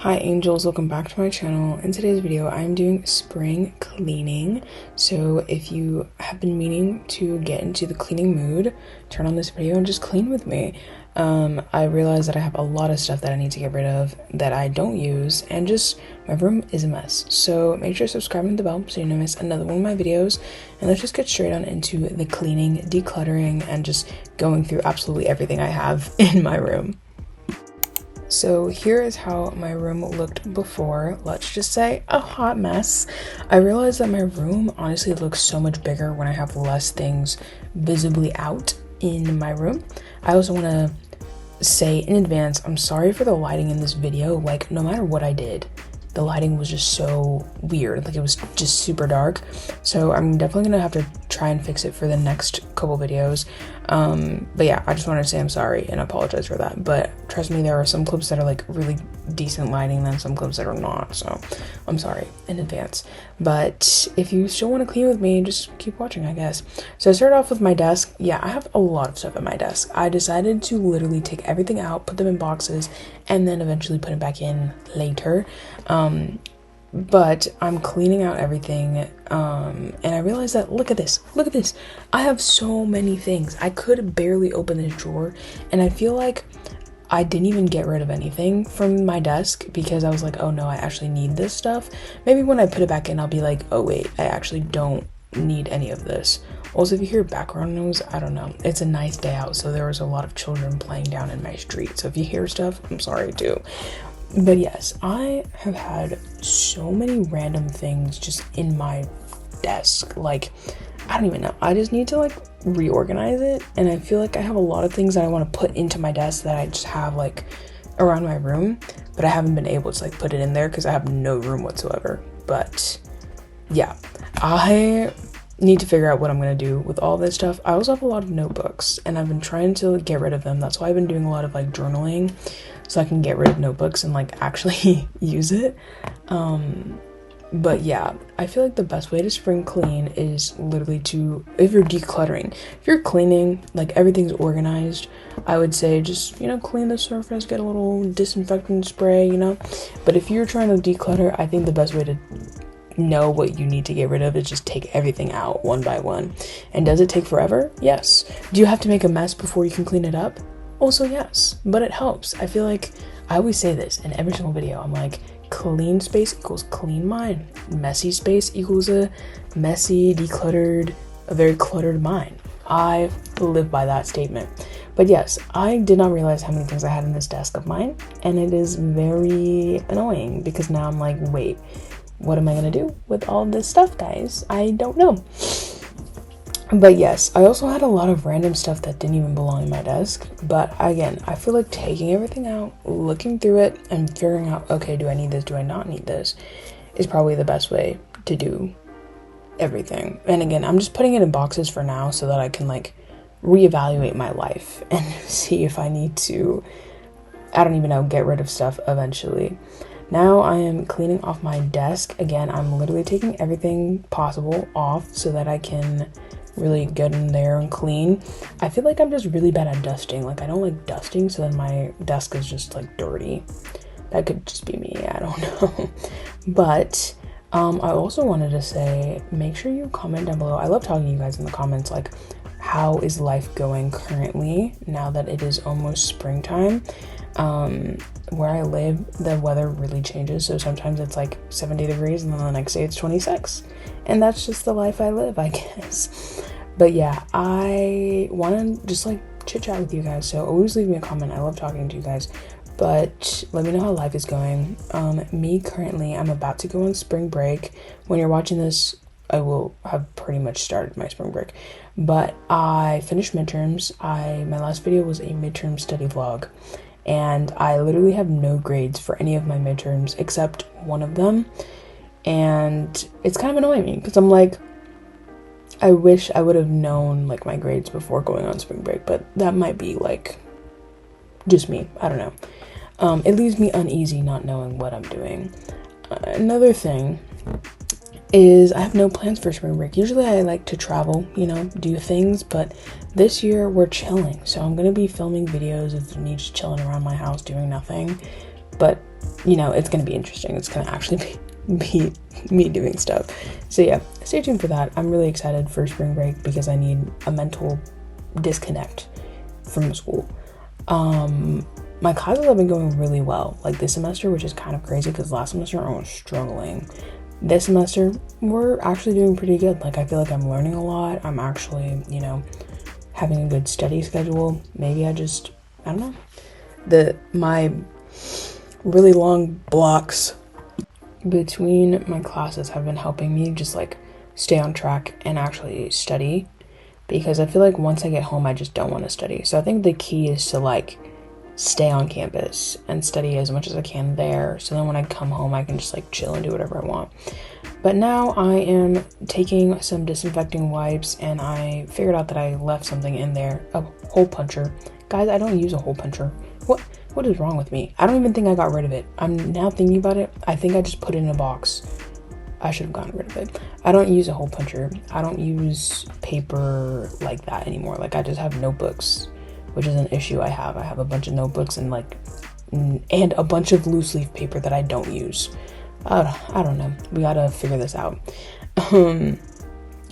Hi angels, welcome back to my channel. In today's video, I'm doing spring cleaning. So if you have been meaning to get into the cleaning mood, turn on this video and just clean with me. I realized that I have a lot of stuff that I need to get rid of that I don't use, and just my room is a mess. So make sure to subscribe and hit the bell so you don't miss another one of my videos. And let's just get straight on into the cleaning, decluttering, and just going through absolutely everything I have in my room. So here is how my room looked before. Let's just say a hot mess. I realized that my room honestly looks so much bigger when I have less things visibly out in my room. I also want to say in advance, I'm sorry for the lighting in this video. Like, no matter what I did, the lighting was just so weird. Like, it was just super dark. So I'm definitely gonna have to try and fix it for the next couple videos. But yeah, I just wanted to say I'm sorry and apologize for that. But trust me, there are some clips that are like really decent lighting, then some clips that are not. So I'm sorry in advance. But if you still want to clean with me, just keep watching, I guess. So I started off with my desk. Yeah, I have a lot of stuff at my desk. I decided to literally take everything out, put them in boxes, and then eventually put it back in later. But I'm cleaning out everything, and I realized that look at this, I have so many things. I could barely open this drawer, and I feel like I didn't even get rid of anything from my desk because I was like, oh no, I actually need this stuff. Maybe when I put it back in, I'll be like, oh wait, I actually don't need any of this. Also, if you hear background noise, I don't know, it's a nice day out, so there was a lot of children playing down in my street, so if you hear stuff, I'm sorry too. But yes, I have had so many random things just in my desk. Like, I don't even know. I just need to like reorganize it. And I feel like I have a lot of things that I want to put into my desk that I just have like around my room, but I haven't been able to like put it in there because I have no room whatsoever. But yeah, I need to figure out what I'm going to do with all this stuff. I also have a lot of notebooks and I've been trying to get rid of them. That's why I've been doing a lot of like journaling, so I can get id of notebooks and like actually use it. But yeah, I feel like the best way to spring clean is literally to, if you're decluttering, if you're cleaning, like everything's organized, I would say just, you know, clean the surface, get a little disinfectant spray, you know. But if you're trying to declutter, I think the best way to know what you need to get rid of is just take everything out one by one. And does it take forever? Yes. Do you have to make a mess before you can clean it up? Also yes, but it helps. I feel like I always say this in every single video. I'm like, clean space equals clean mind. Messy space equals a messy, decluttered, a very cluttered mind. I live by that statement. But yes, I did not realize how many things I had in this desk of mine, and it is very annoying because now I'm like, wait, what am I gonna do with all this stuff, guys? I don't know. But yes, I also had a lot of random stuff that didn't even belong in my desk. But again, I feel like taking everything out, looking through it, and figuring out, okay, do I need this, do I not need this, is probably the best way to do everything. And again, I'm just putting it in boxes for now so that I can like reevaluate my life and see if I need to, I don't even know, get rid of stuff eventually. Now I am cleaning off my desk. Again, I'm literally taking everything possible off so that I can really get in there and clean. I feel like I'm just really bad at dusting. Like, I don't like dusting, so then my desk is just like dirty. That could just be me, I don't know. But I also wanted to say, make sure you comment down below. I love talking to you guys in the comments, like, how is life going currently now that it is almost springtime? Where I live, the weather really changes, so sometimes it's like 70 degrees and then the next day it's 26, and that's just the life I live, I guess. But yeah, I want to just like chit chat with you guys, so always leave me a comment. I love talking to you guys, but let me know how life is going. Me currently, I'm about to go on spring break. When you're watching this, I will have pretty much started my spring break, but I finished midterms. My last video was a midterm study vlog, and I literally have no grades for any of my midterms except one of them, and it's kind of annoying me because I'm like, I wish I would have known like my grades before going on spring break, but that might be like just me, I don't know. It leaves me uneasy not knowing what I'm doing. Another thing is I have no plans for spring break. Usually I like to travel, you know, do things, but this year we're chilling. So I'm gonna be filming videos of me just chilling around my house doing nothing. But you know, it's gonna be interesting. It's gonna actually be me doing stuff. So yeah, stay tuned for that. I'm really excited for spring break because I need a mental disconnect from school. My classes have been going really well, like this semester, which is kind of crazy because last semester I was struggling. This semester we're actually doing pretty good. Like I feel like I'm learning a lot. I'm actually, you know, having a good study schedule. Maybe I don't know. My really long blocks between my classes have been helping me just like stay on track and actually study, because I feel like once I get home I just don't want to study. So I think the key is to like stay on campus and study as much as I can there, so then when I come home I can just like chill and do whatever I want. But now I am taking some disinfecting wipes, and I figured out that I left something in there, a hole puncher. Guys, I don't use a hole puncher. What is wrong with me? I don't even think I got rid of it. I'm now thinking about it. I think I just put it in a box. I should have gotten rid of it. I don't use a hole puncher. I don't use paper like that anymore. Like I just have notebooks, which is an issue I have. I have a bunch of notebooks and a bunch of loose leaf paper that I don't use. I don't know. We gotta figure this out.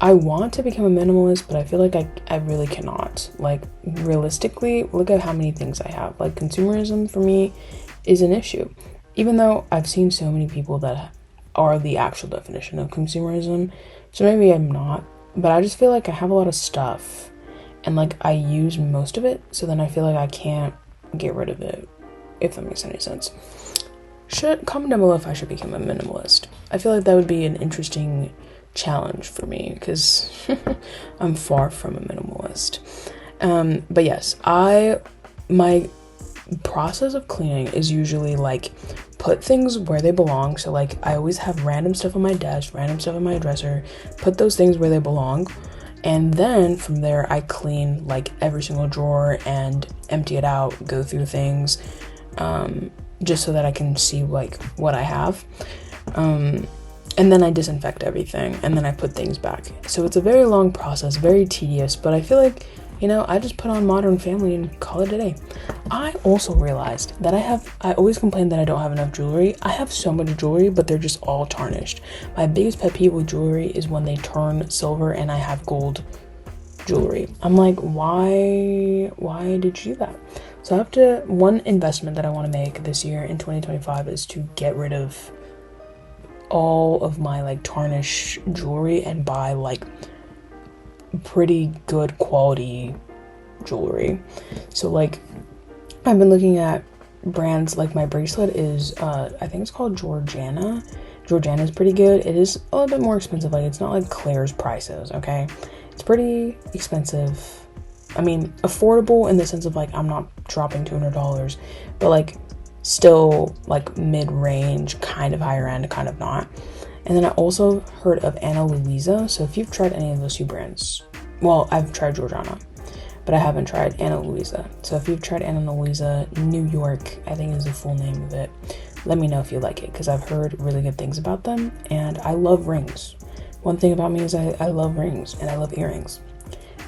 I want to become a minimalist, but I feel like I really cannot. Like realistically, look at how many things I have. Like consumerism for me is an issue. Even though I've seen so many people that are the actual definition of consumerism, so maybe I'm not, but I just feel like I have a lot of stuff and like I use most of it, so then I feel like I can't get rid of it, if that makes any sense. Comment down below if I should become a minimalist. I feel like that would be an interesting challenge for me because I'm far from a minimalist. But yes, my process of cleaning is usually like put things where they belong. So like I always have random stuff on my desk, random stuff on my dresser, put those things where they belong, and then from there I clean like every single drawer and empty it out, go through things, just so that I can see like what I have. And then I disinfect everything, and then I put things back. So it's a very long process, very tedious, but I feel like, you know, I just put on Modern Family and call it a day. I also realized that I always complain that I don't have enough jewelry. I have so much jewelry, but they're just all tarnished. My biggest pet peeve with jewelry is when they turn silver and I have gold jewelry. I'm like, why did you do that? So one investment that I want to make this year in 2025 is to get rid of all of my like tarnished jewelry and buy like pretty good quality jewelry. So like I've been looking at brands, like my bracelet is I think it's called Georgiana. Georgiana is pretty good. It is a little bit more expensive. Like it's not like Claire's prices, okay? It's pretty expensive. I mean, affordable in the sense of like I'm not dropping $200, but like still like mid-range, kind of higher end, kind of not. And then I also heard of Ana Luisa. So if you've tried any of those two brands, well, I've tried Georgiana, but I haven't tried Ana Luisa. So if you've tried Ana Luisa New York, I think is the full name of it, let me know if you like it, because I've heard really good things about them. And I love rings. One thing about me is I love rings and I love earrings.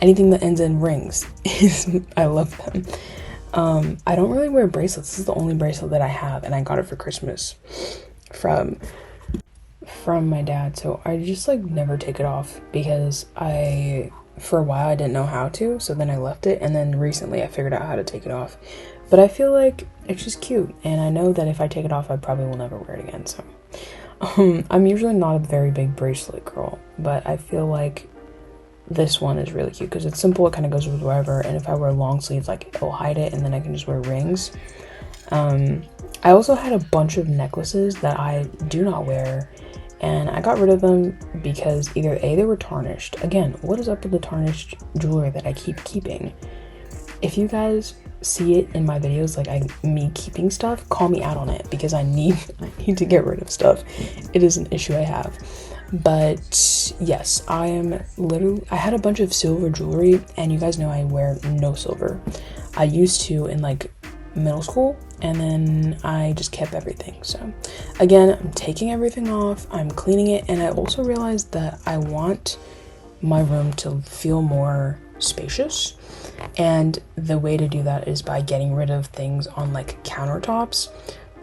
Anything that ends in rings I love them. I don't really wear bracelets. This is the only bracelet that I have, and I got it for Christmas from my dad. So I just like never take it off because for a while I didn't know how to, so then I left it, and then recently I figured out how to take it off. But I feel like it's just cute, and I know that if I take it off I probably will never wear it again. So I'm usually not a very big bracelet girl, but I feel like this one is really cute because it's simple. It kind of goes with wherever, and if I wear long sleeves, like it'll hide it, and then I can just wear rings. I also had a bunch of necklaces that I do not wear, and I got rid of them because either A, they were tarnished. Again, what is up with the tarnished jewelry that I keep keeping? If you guys see it in my videos, like me keeping stuff, call me out on it, because I need to get rid of stuff. It is an issue I have. But yes, I had a bunch of silver jewelry, and you guys know I wear no silver. I used to in like middle school, and then I just kept everything. So again, I'm taking everything off, I'm cleaning it, and I also realized that I want my room to feel more spacious, and the way to do that is by getting rid of things on like countertops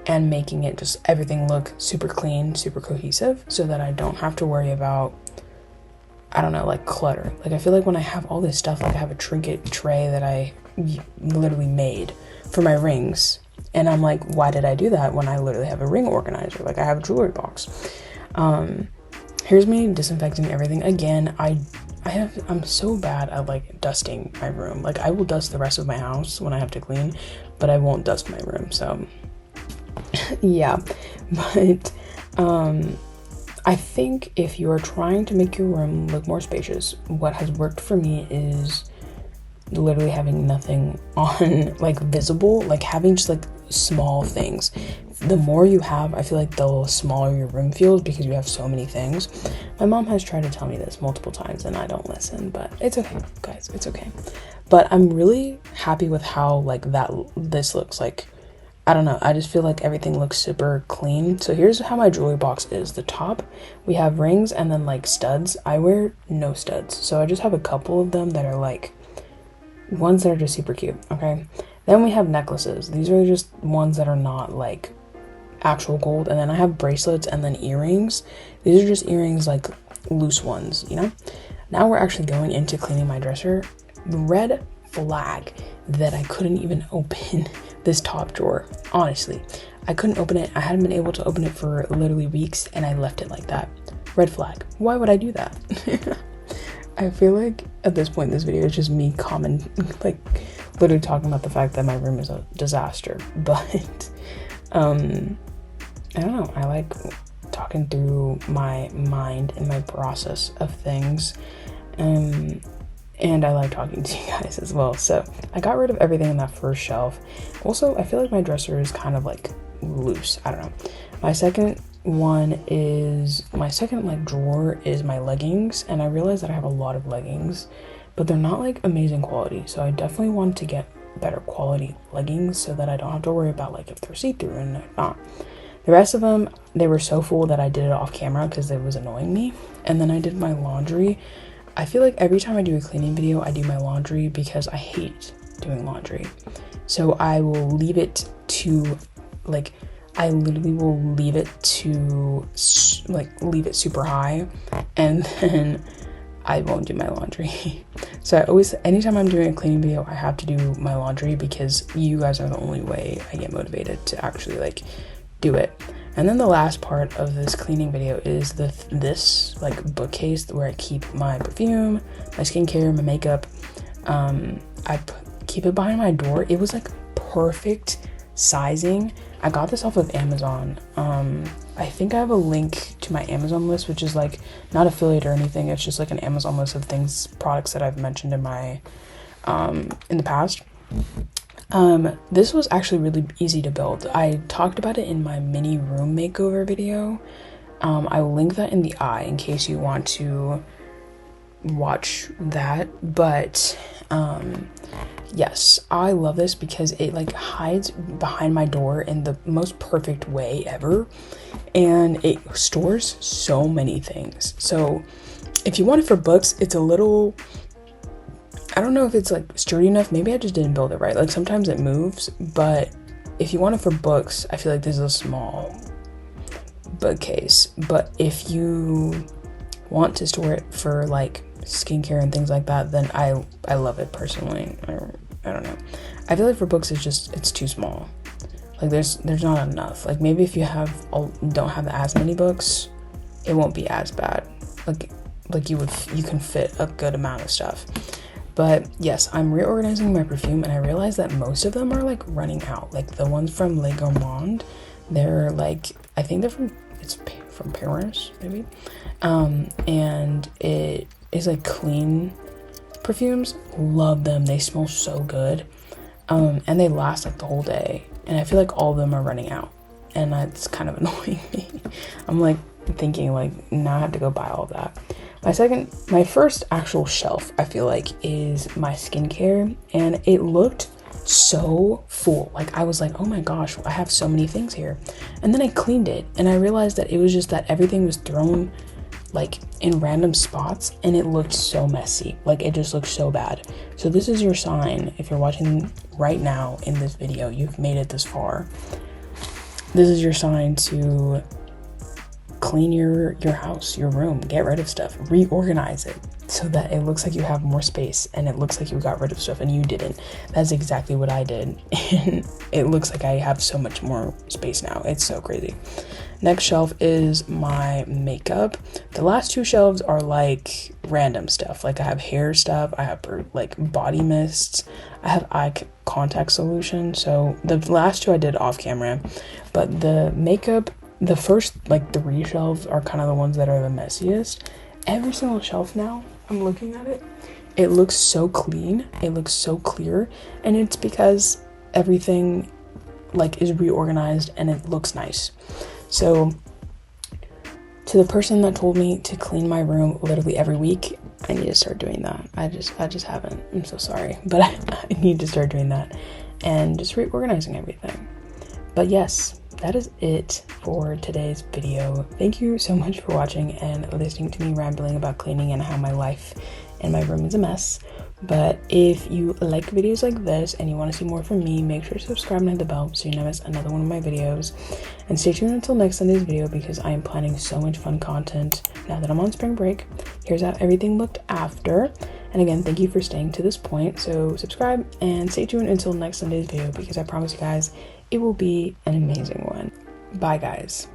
and making it just everything look super clean, super cohesive, so that I don't have to worry about, I don't know, like clutter. Like I feel like when I have all this stuff, like I have a trinket tray that I literally made for my rings, and I'm like, why did I do that when I literally have a ring organizer? Like I have a jewelry box. Here's me disinfecting everything again. I'm so bad at like dusting my room. Like I will dust the rest of my house when I have to clean, but I won't dust my room. So yeah, but I think if you are trying to make your room look more spacious, what has worked for me is literally having nothing on like visible, like having just like small things. The more you have, I feel like the smaller your room feels because you have so many things. My mom has tried to tell me this multiple times and I don't listen, but it's okay, guys, it's okay. But I'm really happy with how like this looks. Like, I don't know, I just feel like everything looks super clean. So here's how my jewelry box is. The top, we have rings and then like studs. I wear no studs, so I just have a couple of them that are like ones that are just super cute, okay? Then we have necklaces. These are just ones that are not like actual gold. And then I have bracelets and then earrings. These are just earrings, like loose ones, you know? Now we're actually going into cleaning my dresser. The red flag that I couldn't even open this top drawer. Honestly, I couldn't open it. I hadn't been able to open it for literally weeks and I left it like that. Red flag. Why would I do that? I feel like at this point, this video is just me like literally talking about the fact that my room is a disaster. But I don't know. I like talking through my mind and my process of things. And I like talking to you guys as well. So I got rid of everything in that first shelf. Also, I feel like my dresser is kind of like loose. I don't know. My second like drawer is my leggings, and I realized that I have a lot of leggings, but they're not like amazing quality. So I definitely want to get better quality leggings so that I don't have to worry about like if they're see-through and they're not. The rest of them, they were so full that I did it off camera because it was annoying me. And then I did my laundry. I feel like every time I do a cleaning video, I do my laundry because I hate doing laundry. So I will leave it to like, I literally will leave it to like leave it super high, and then I won't do my laundry. So I always, anytime I'm doing a cleaning video, I have to do my laundry because you guys are the only way I get motivated to actually like do it. And then the last part of this cleaning video is this like bookcase where I keep my perfume, my skincare, my makeup. Keep it behind my door. It was like perfect sizing. I got this off of Amazon. I think I have a link to my Amazon list, which is like not affiliate or anything. It's just like an Amazon list of products that I've mentioned in my in the past. This was actually really easy to build. I talked about it in my mini room makeover video. I will link that in the eye in case you want to watch that. But yes, I love this because it like hides behind my door in the most perfect way ever, and it stores so many things. So if you want it for books, it's a little, I don't know if it's like sturdy enough. Maybe I just didn't build it right. Like sometimes it moves, but if you want it for books, I feel like this is a small bookcase. But if you want to store it for like skincare and things like that, then I love it personally. I don't know. I feel like for books it's too small. Like there's not enough. Like maybe if you don't have as many books, it won't be as bad. Like you can fit a good amount of stuff. But yes, I'm reorganizing my perfume, and I realized that most of them are like running out. Like the ones from Le Gourmand, they're like, I think they're from Paris maybe, and it is like clean perfumes. Love them. They smell so good, and they last like the whole day. And I feel like all of them are running out, and that's kind of annoying me. I'm like thinking like now I have to go buy all of that. My first actual shelf, I feel like, is my skincare, and it looked so full. Like I was like, oh my gosh, I have so many things here. And then I cleaned it, and I realized that it was just that everything was thrown like in random spots, and it looked so messy. Like it just looked so bad. So this is your sign, if you're watching right now in this video, you've made it this far. this is your sign to clean your house, your room, get rid of stuff, reorganize it so that it looks like you have more space and it looks like you got rid of stuff and you didn't. That's exactly what I did. And it looks like I have so much more space now. It's so crazy. Next shelf is my makeup. The last two shelves are like random stuff. Like I have hair stuff, I have like body mists, I have eye contact solution. So the last two I did off camera, but the makeup, the first like 3 shelves are kind of the ones that are the messiest. Every single shelf now, I'm looking at it, it looks so clean, it looks so clear, and it's because everything like is reorganized and it looks nice. So to the person that told me to clean my room literally every week, I need to start doing that. I just haven't. I'm so sorry, but I need to start doing that and just reorganizing everything. But yes, that is it for today's video. Thank you so much for watching and listening to me rambling about cleaning and how my life and my room is a mess. But if you like videos like this and you want to see more from me, make sure to subscribe and hit the bell so you never miss another one of my videos. And stay tuned until next Sunday's video because I am planning so much fun content now that I'm on spring break. Here's how everything looked after. And again, thank you for staying to this point. So subscribe and stay tuned until next Sunday's video because I promise you guys, it will be an amazing one. Bye guys.